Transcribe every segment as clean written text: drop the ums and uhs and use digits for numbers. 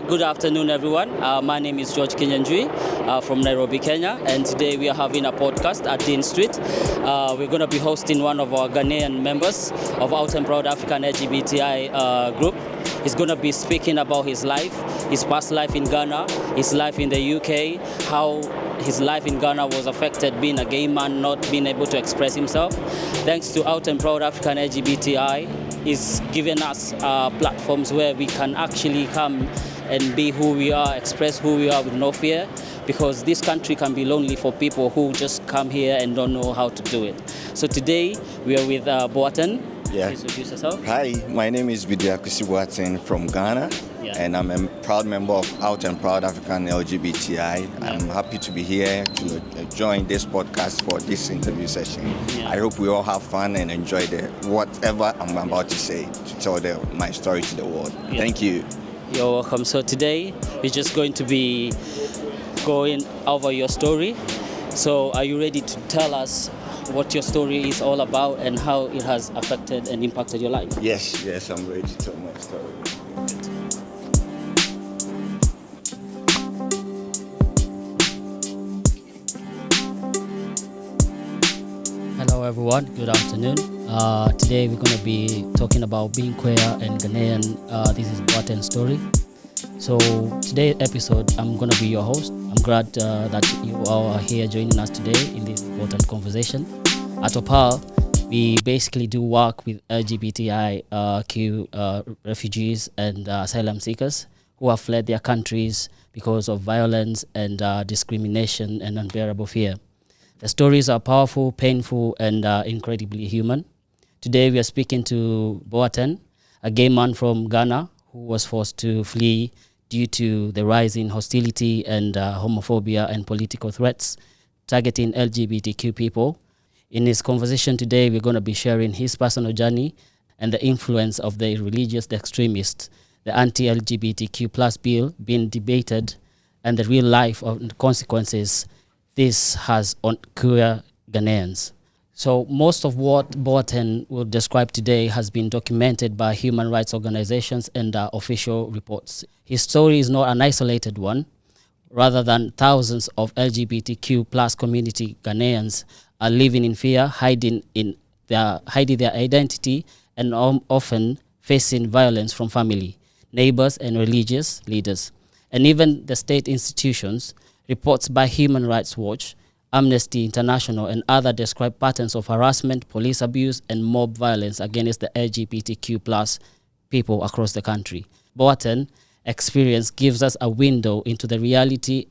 Good afternoon, everyone. My name is George Kinyanjui from Nairobi, Kenya, and today we are having a podcast at Dean Street. We're going to be hosting one of our Ghanaian members of Out and Proud African LGBTI group. He's going to be speaking about his life, his past life in Ghana, his life in the UK, how his life in Ghana was affected being a gay man, not being able to express himself. Thanks to Out and Proud African LGBTI, he's given us platforms where we can actually come and be who we are, express who we are with no fear, because this country can be lonely for people who just come here and don't know how to do it. So today we are with Boaten. Yeah. Please introduce yourself. Hi, my name is Bidiakusi Boateng from Ghana, and I'm a proud member of Out and Proud African LGBTI. I'm happy to be here to join this podcast for this interview session. I hope we all have fun and enjoy whatever I'm about to say to tell my story to the world. Thank you. You're welcome. So today we're just going to be going over your story. So are you ready to tell us what your story is all about and how it has affected and impacted your life? Yes, I'm ready to tell my story. Hello everyone, good afternoon. Today we're going to be talking about being queer and Ghanaian. This is Boaten's story. So today's episode, I'm going to be your host. I'm glad that you all are here joining us today in this important conversation. At Opal, we basically do work with LGBTIQ refugees and asylum seekers who have fled their countries because of violence and discrimination and unbearable fear. The stories are powerful, painful, and incredibly human. Today we are speaking to Boaten, a gay man from Ghana who was forced to flee due to the rising hostility and homophobia and political threats targeting LGBTQ people. In this conversation today, we're going to be sharing his personal journey and the influence of the religious extremists, the anti-LGBTQ plus bill being debated, and the real life of the consequences this has on queer Ghanaians. So most of what Boaten will describe today has been documented by human rights organizations and official reports. His story is not an isolated one. Rather than thousands of LGBTQ plus community Ghanaians are living in fear, hiding their identity, and often facing violence from family, neighbors, and religious leaders, and even the state institutions. Reports by Human Rights Watch, Amnesty International, and others describe patterns of harassment, police abuse, and mob violence against the LGBTQ plus people across the country. Boaten's experience gives us a window into the reality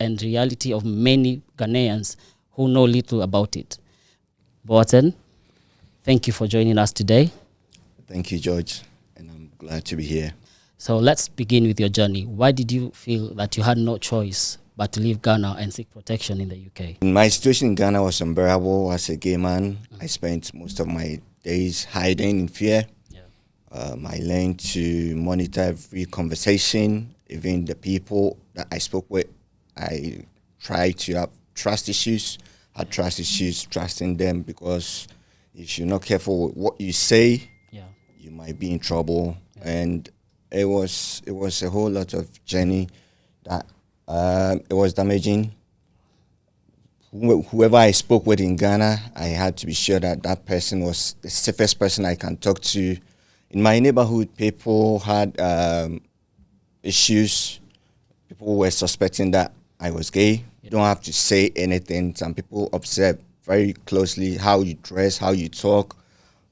of many Ghanaians who know little about it. Boaten, thank you for joining us today. Thank you, George, and I'm glad to be here. So let's begin with your journey. Why did you feel that you had no choice but to leave Ghana and seek protection in the UK? My situation in Ghana was unbearable as a gay man. I spent most of my days hiding in fear. I learned to monitor every conversation, even the people that I spoke with. I tried to have trust issues. I had trust issues trusting them, because if you're not careful with what you say, you might be in trouble. And it was a whole lot of journey that it was damaging. Whoever I spoke with in Ghana, I had to be sure that person was the safest person I can talk to. In my neighborhood, people had issues. People were suspecting that I was gay. You don't have to say anything. Some people observe very closely how you dress, how you talk,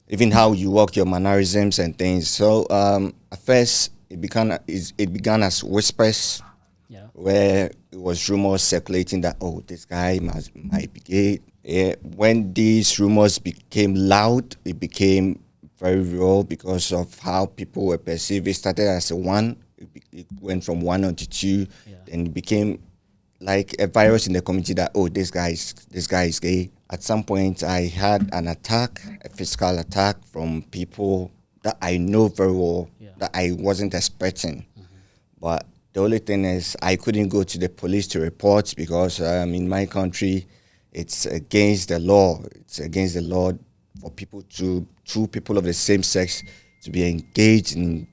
even how you walk, your mannerisms and things. So at first, it began as whispers, where it was rumors circulating that, oh, this guy might be gay. When these rumors became loud, it became very real because of how people were perceived. It started as a one, it went from 1 on to 2, and it became like a virus in the community that, oh, this guy is gay. At some point, I had an attack, a physical attack from people that I know very well, that I wasn't expecting. But the only thing is I couldn't go to the police to report, because in my country, it's against the law. It's against the law for two people of the same sex to be engaged in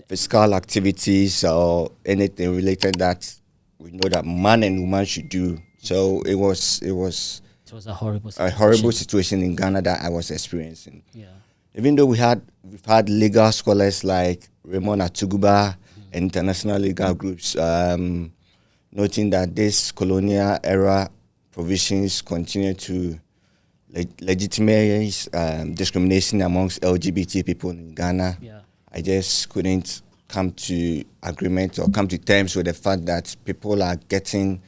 physical activities or anything related that we know that man and woman should do. So It was a horrible a situation. horrible situation in Ghana that I was experiencing. Yeah. Even though we've had legal scholars like Raymond Atuguba and international legal groups noting that this colonial era provisions continue to legitimize discrimination amongst LGBT people in Ghana. Yeah. I just couldn't come to agreement or come to terms with the fact that people are getting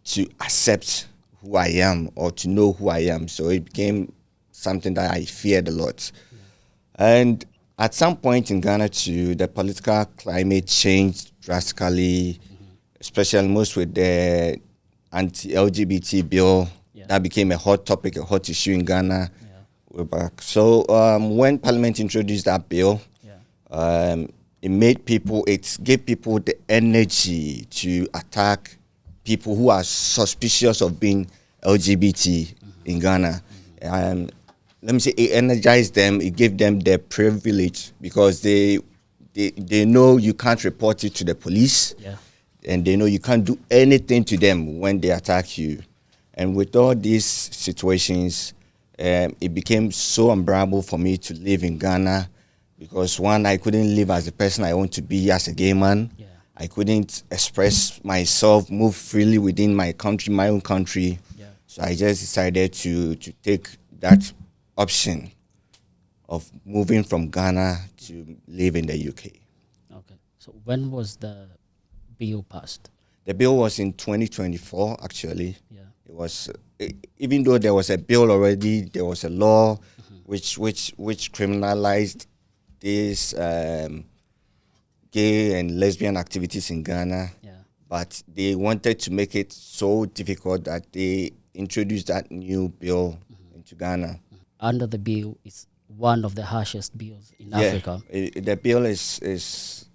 to accept who I am or to know who I am. So it became something that I feared a lot. And at some point in Ghana too, the political climate changed drastically, especially most with the anti-LGBT bill. Yeah. That became a hot topic, a hot issue in Ghana. Yeah. We're back. So when Parliament introduced that bill, it gave people the energy to attack people who are suspicious of being LGBT in Ghana. Let me say, it energized them. It gave them their privilege because they know you can't report it to the police, and they know you can't do anything to them when they attack you. And with all these situations, it became so unbearable for me to live in Ghana because, one, I couldn't live as the person I want to be as a gay man. Yeah. I couldn't express myself, move freely within my country, my own country. Yeah. So I just decided to take that option of moving from Ghana to live in the UK. Okay. So when was the bill passed? The bill was in 2024, actually. Yeah. It was, even though there was a bill already, there was a law which criminalized these gay and lesbian activities in Ghana. Yeah. But they wanted to make it so difficult that they introduced that new bill into Ghana. Under the bill, it's one of the harshest bills in Africa. The bill is,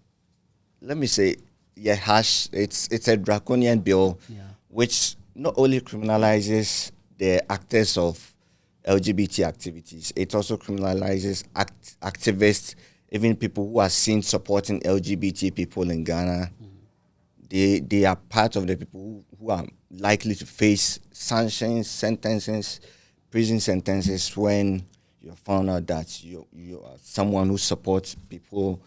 let me say, harsh. It's a draconian bill, which not only criminalizes the actors of LGBT activities, it also criminalizes activists, even people who are seen supporting LGBT people in Ghana. They are part of the people who are likely to face sanctions, sentences, prison sentences when you're found out that you are someone who supports people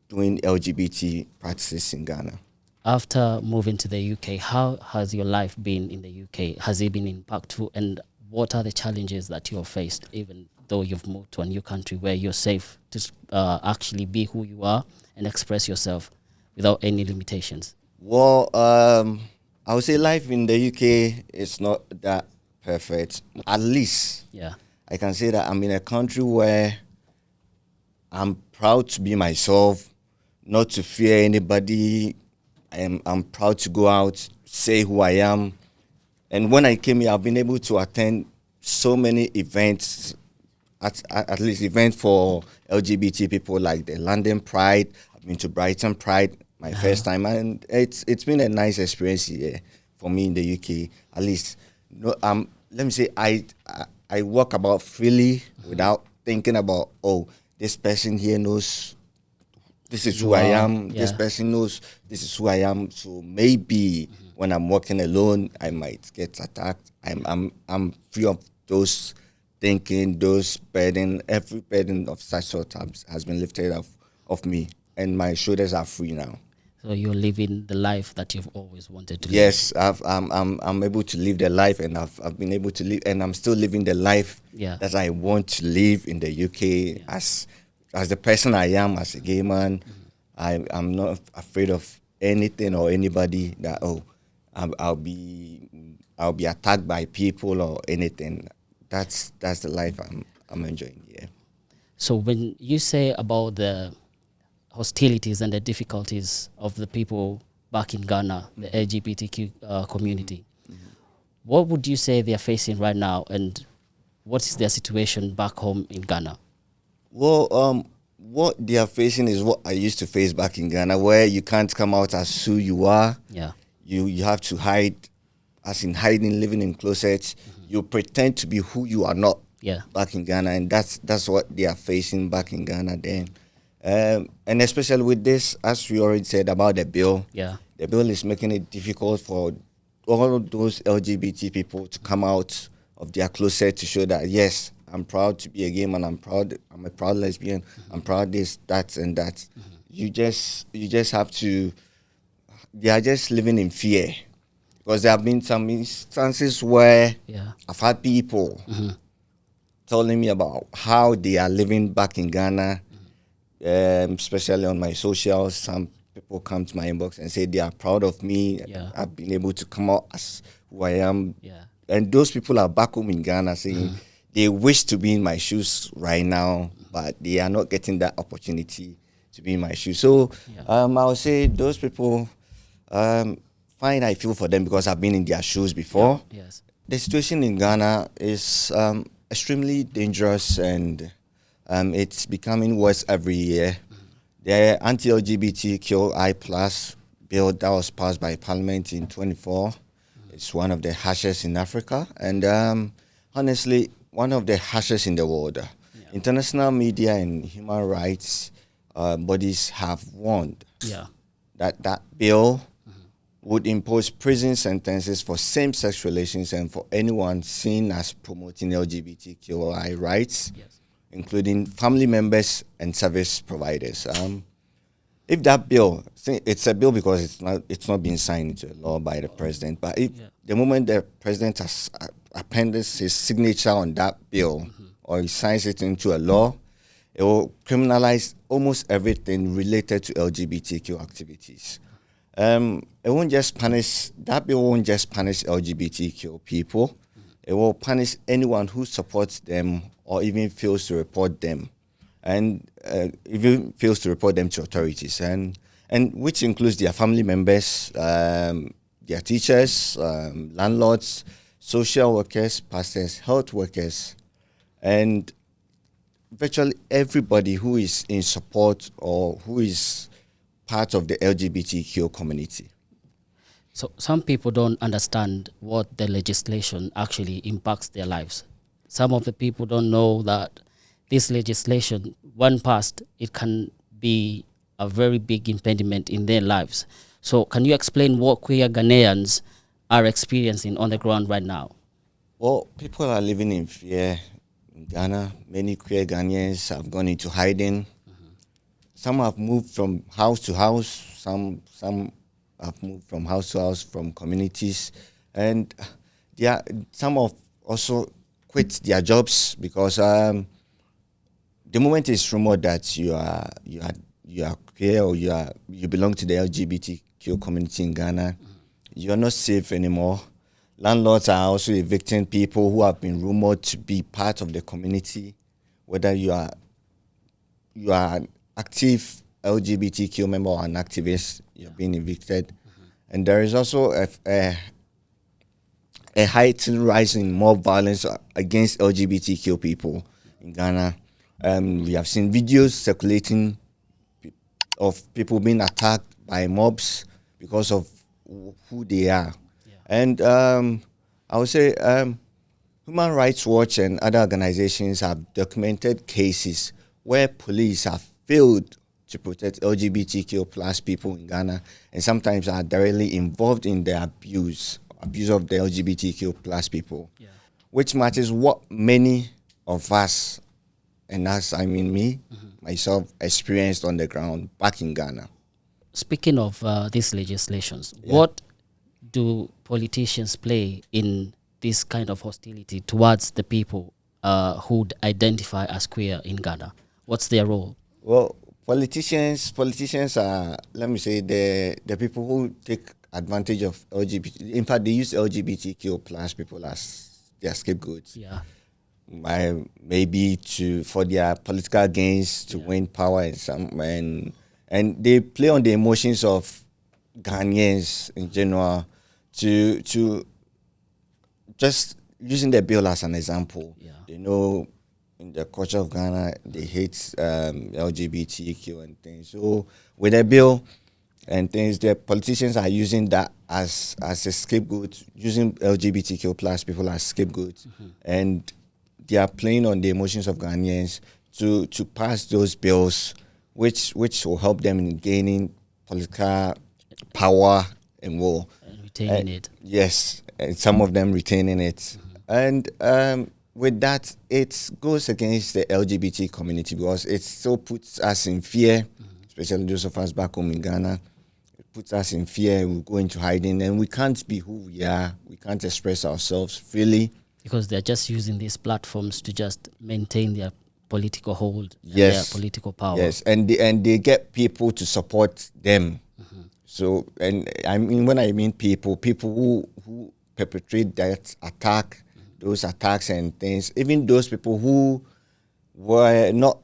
doing LGBT practices in Ghana. After moving to the UK, how has your life been in the UK? Has it been impactful? And what are the challenges that you have faced, even though you've moved to a new country where you're safe to actually be who you are and express yourself without any limitations? Well, I would say life in the UK is not that perfect. At least I can say that I'm in a country where I'm proud to be myself, not to fear anybody. I'm proud to go out, say who I am. And when I came here, I've been able to attend so many events, at least events for LGBT people like the London Pride. I've been to Brighton Pride, my first time, and it's been a nice experience here for me in the UK. At least, let me say, I walk about freely without thinking about, this person here knows this is who I am. This person knows this is who I am. So maybe when I'm walking alone, I might get attacked. I'm free of those thinking, those burden. Every burden of such sort has been lifted off of me, and my shoulders are free now. So you're living the life that you've always wanted to live. Yes, I'm able to live the life, and I've been able to live, and I'm still living the life that I want to live in the UK as the person I am as a gay man. I'm not afraid of anything or anybody that I'll be attacked by people or anything. That's the life I'm enjoying here. So when you say about the hostilities and the difficulties of the people back in Ghana, the LGBTQ community, what would you say they are facing right now, and what is their situation back home in Ghana? Well, what they are facing is what I used to face back in Ghana, where you can't come out as who you are. Yeah. You have to hide, as in hiding, living in closets. You pretend to be who you are not. Yeah. Back in Ghana, and that's what they are facing back in Ghana then. And especially with this, as we already said about Yeah. the bill is making it difficult for all of those LGBT people to come out of their closet to show that, yes, I'm proud to be a gay man, I'm a proud lesbian, I'm proud this, that, and that. You just have to, they are just living in fear. Because there have been some instances where Yeah. I've had people telling me about how they are living back in Ghana, especially on my socials. Some people come to my inbox and say they are proud of me. Yeah. I've been able to come out as who I am. Yeah. And those people are back home in Ghana saying they wish to be in my shoes right now, but they are not getting that opportunity to be in my shoes. So I would say those people, fine, I feel for them because I've been in their shoes before. Yes. The situation in Ghana is extremely dangerous, and it's becoming worse every year. The anti-LGBTQI plus bill that was passed by Parliament in 24 is one of the harshest in Africa, and honestly, one of the harshest in the world. International media and human rights bodies have warned Yeah. that bill would impose prison sentences for same-sex relations and for anyone seen as promoting LGBTQI rights, Yes. including family members and service providers. If that bill, it's a bill because it's not being signed into law by the president, but if the moment the president has appended his signature on that bill or he signs it into a law, it will criminalize almost everything related to LGBTQ activities. It won't just punish, that bill won't just punish LGBTQ people. It will punish anyone who supports them or even fails to report them, and even fails to report them to authorities, and which includes their family members, their teachers, landlords, social workers, pastors, health workers, and virtually everybody who is in support or who is part of the LGBTQ community. So some people don't understand what the legislation actually impacts their lives. Some of the people don't know that this legislation, when passed, it can be a very big impediment in their lives. So can you explain what queer Ghanaians are experiencing on the ground right now? Well, people are living in fear in Ghana. Many queer Ghanaians have gone into hiding. Some have moved from house to house. Some have moved from house to house from communities, and some have also quit their jobs because the moment it's rumored that you are queer or you belong to the LGBTQ community in Ghana, you are not safe anymore. Landlords are also evicting people who have been rumored to be part of the community, whether you are an active LGBTQ member or an activist, you're being evicted. And there is also a heightened rise in mob violence against LGBTQ people in Ghana. We have seen videos circulating of people being attacked by mobs because of who they are. And I would say Human Rights Watch and other organizations have documented cases where police have failed to protect LGBTQ plus people in Ghana, and sometimes are directly involved in the abuse of the LGBTQ plus people, which matches what many of us, and us, I mean me, myself, experienced on the ground back in Ghana. Speaking of these legislations, what do politicians play in this kind of hostility towards the people who identify as queer in Ghana? What's their role? Well, politicians are, let me say, the people who take advantage of LGBT. In fact, they use LGBTQ plus people as their scapegoats. Yeah. Maybe for their political gains to win power and they play on the emotions of Ghanaians in general to just using the bill as an example. Yeah. They know in the culture of Ghana they hate LGBTQ and things. So with the bill and things, the politicians are using that as a scapegoat, using LGBTQ plus people as scapegoats, and they are playing on the emotions of Ghanaians to pass those bills which will help them in gaining political power and will And retaining it. yes, and some of them retaining it. And with that, it goes against the LGBT community because it still puts us in fear, especially those of us back home in Ghana. It puts us in fear. We go into hiding and we can't be who we are. We can't express ourselves freely. Because they're just using these platforms to just maintain their political hold and Yes. their political power. Yes, and they get people to support them. So, and I mean, when I mean people who perpetrate that attack, those attacks and things, even those people who were not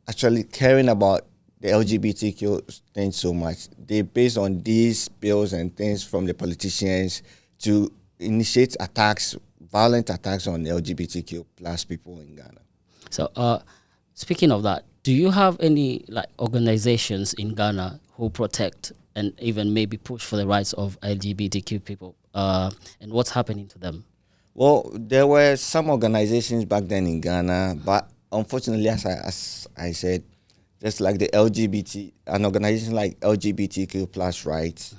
actually caring about the LGBTQ thing so much, they based on these bills and things from the politicians to initiate attacks, violent attacks on LGBTQ plus people in Ghana. So, speaking of that, do you have any like organizations in Ghana who protect and even maybe push for the rights of LGBTQ people? And what's happening to them? Well, there were some organizations back then in Ghana, but unfortunately, as I said, just like the an organization like LGBTQ plus rights,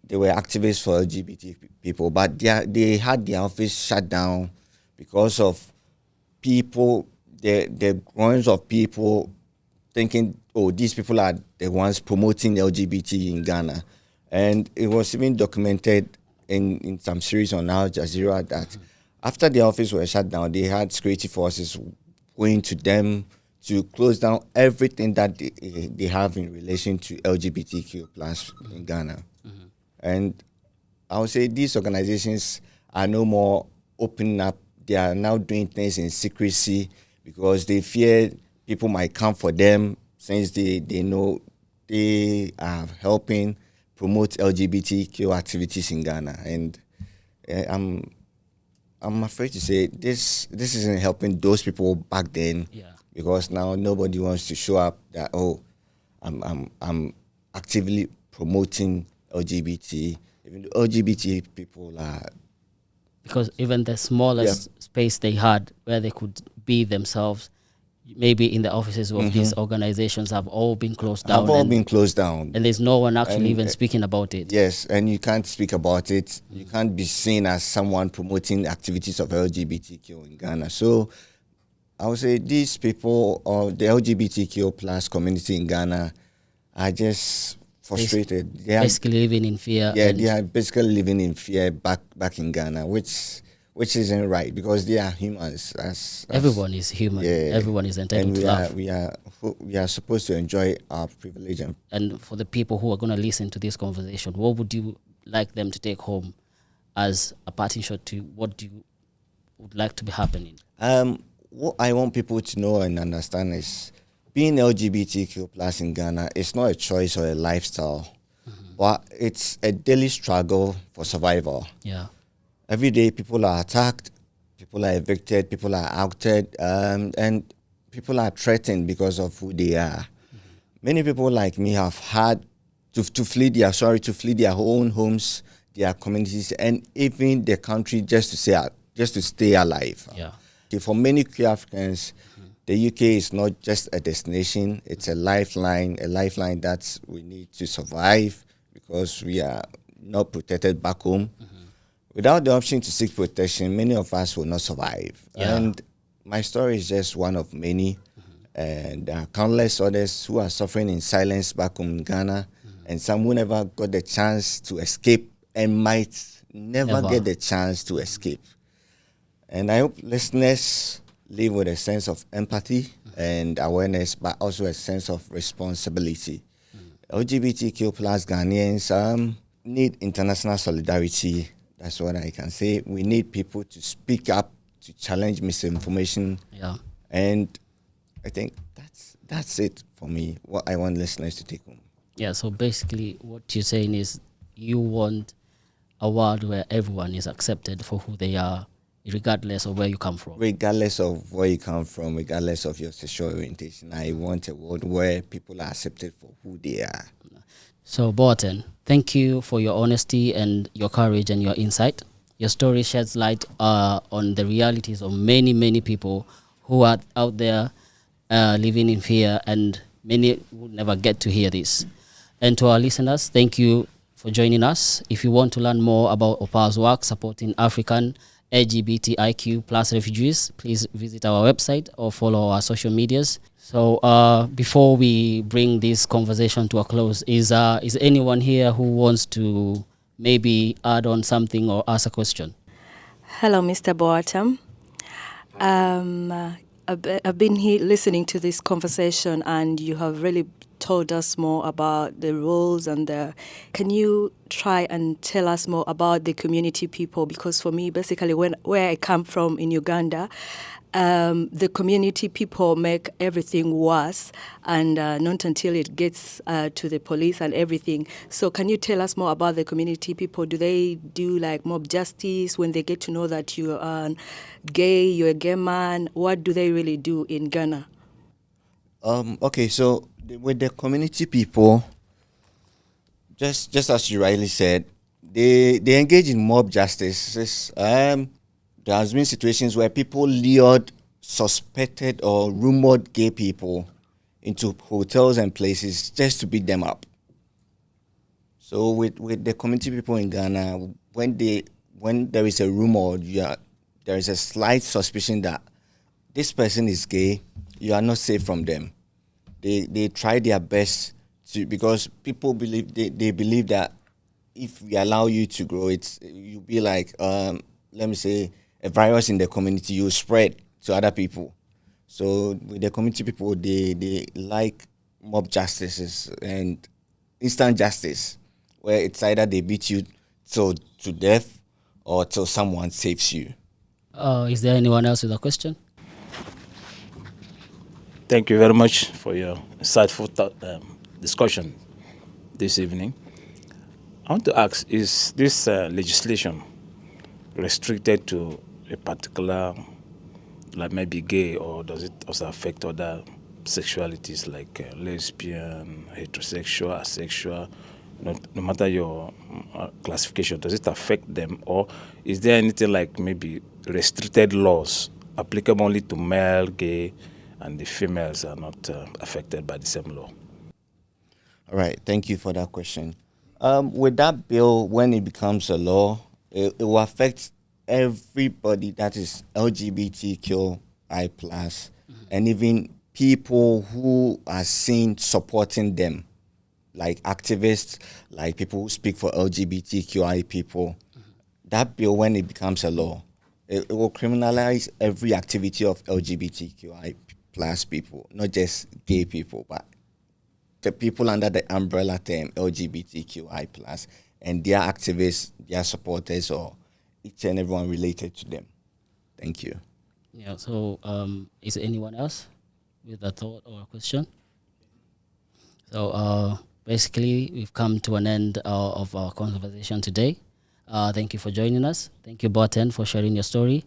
they were activists for LGBT people, but they had their office shut down because of people, the groans of people thinking, oh, these people are the ones promoting LGBT in Ghana. And it was even documented in some series on Al Jazeera that after the office was shut down, they had security forces going to them to close down everything that they have in relation to LGBTQ plus in Ghana. And I would say these organizations are no more opening up. They are now doing things in secrecy because they fear people might come for them since they know they are helping promote LGBTQ activities in Ghana. And I'm afraid to say this isn't helping those people back then. Yeah. Because now nobody wants to show up that, oh, I'm actively promoting LGBT. Even the LGBT people are, Because even the smallest space they had where they could be themselves, maybe in the offices of these organizations, have all been closed down. have all been closed down. And there's no one actually And, even speaking about it. Yes, and you can't speak about it. You can't be seen as someone promoting activities of LGBTQ in Ghana. So I would say these people or the LGBTQ plus community in Ghana are just frustrated. They are, Basically living in fear. yeah, and they are basically living in fear back in Ghana, which isn't right because they are humans. As everyone is human. yeah, Everyone is entitled and to love. we are supposed to enjoy our privilege. And for the people who are going to listen to this conversation, what would you like them to take home as a parting shot to what you would like to be happening? What I want people to know and understand is being LGBTQ plus in Ghana is not a choice or a lifestyle, but it's a daily struggle for survival. Yeah. Every day people are attacked, people are evicted, people are outed, and people are threatened because of who they are. Many people like me have had to flee their own homes, their communities, and even the country just to stay alive. Yeah. For many queer Africans, the UK is not just a destination, it's a lifeline that we need to survive because we are not protected back home. Without the option to seek protection, many of us will not survive. Yeah. And my story is just one of many. And there are countless others who are suffering in silence back home in Ghana, and some who never got the chance to escape and might never get the chance to escape. And I hope listeners live with a sense of empathy and awareness, but also a sense of responsibility. LGBTQ plus Ghanaians need international solidarity. That's what I can say. We need people to speak up, to challenge misinformation. Yeah. And I think that's it for me, what I want listeners to take home. Yeah, so basically what you're saying is you want a world where everyone is accepted for who they are, regardless of where you come from. Regardless of where you come from, regardless of your sexual orientation, I want a world where people are accepted for who they are. So, Boateng, thank you for your honesty and your courage and your insight. Your story sheds light on the realities of many, many people who are out there living in fear and many would never get to hear this. And to our listeners, thank you for joining us. If you want to learn more about OPA's work supporting African LGBTIQ plus refugees, please visit our website or follow our social medias. So before we bring this conversation to a close, is anyone here who wants to maybe add on something or ask a question? Hello, Mr. Boatam. I've been here listening to this conversation, and you have really told us more about the rules and can you try and tell us more about the community people? Because for me, basically, where I come from in Uganda, the community people make everything worse, and not until it gets to the police and everything. So can you tell us more about the community people? Do they do like mob justice when they get to know that you are gay, you're a gay man? What do they really do in Ghana? Okay, so with the community people, just as you rightly said, they engage in mob justice. There has been situations where people lured suspected or rumored gay people into hotels and places just to beat them up. So with the community people in Ghana, when there is a rumor, there is a slight suspicion that this person is gay, you are not safe from them. They try their best to, because people believe they believe that if we allow you to grow, you'll be like let me say a virus in the community, you spread to other people. So with the community people, they like mob justices and instant justice, where it's either they beat you to death or till someone saves you. Is there anyone else with a question? Thank you very much for your insightful discussion this evening. I want to ask, is this legislation restricted to a particular, like maybe gay, or does it also affect other sexualities like lesbian, heterosexual, asexual? No matter your classification, does it affect them, or is there anything like maybe restricted laws applicable only to male, gay, and the females are not affected by the same law? All right, thank you for that question. With that bill, when it becomes a law, it will affect everybody that is LGBTQI plus, and even people who are seen supporting them, like activists, like people who speak for LGBTQI people. That bill, when it becomes a law, it will criminalize every activity of LGBTQI plus people, not just gay people, but the people under the umbrella term LGBTQI plus, and their activists, their supporters, or each and everyone related to them. Thank you. Yeah. So, is there anyone else with a thought or a question? So, basically, we've come to an end of our conversation today. Thank you for joining us. Thank you, Boaten, for sharing your story.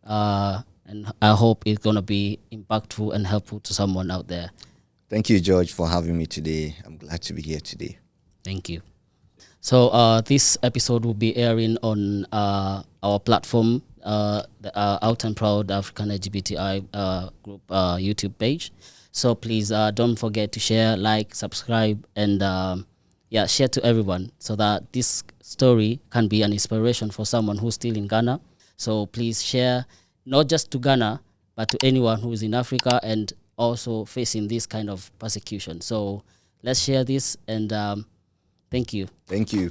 And I hope it's going to be impactful and helpful to someone out there. Thank you, George, for having me today. I'm glad to be here today. Thank you. So this episode will be airing on our platform, the Out and Proud African LGBTI group YouTube page. So please don't forget to share, like, subscribe, and share to everyone so that this story can be an inspiration for someone who's still in Ghana. So please share, not just to Ghana, but to anyone who is in Africa and also facing this kind of persecution. So let's share this, and thank you. Thank you.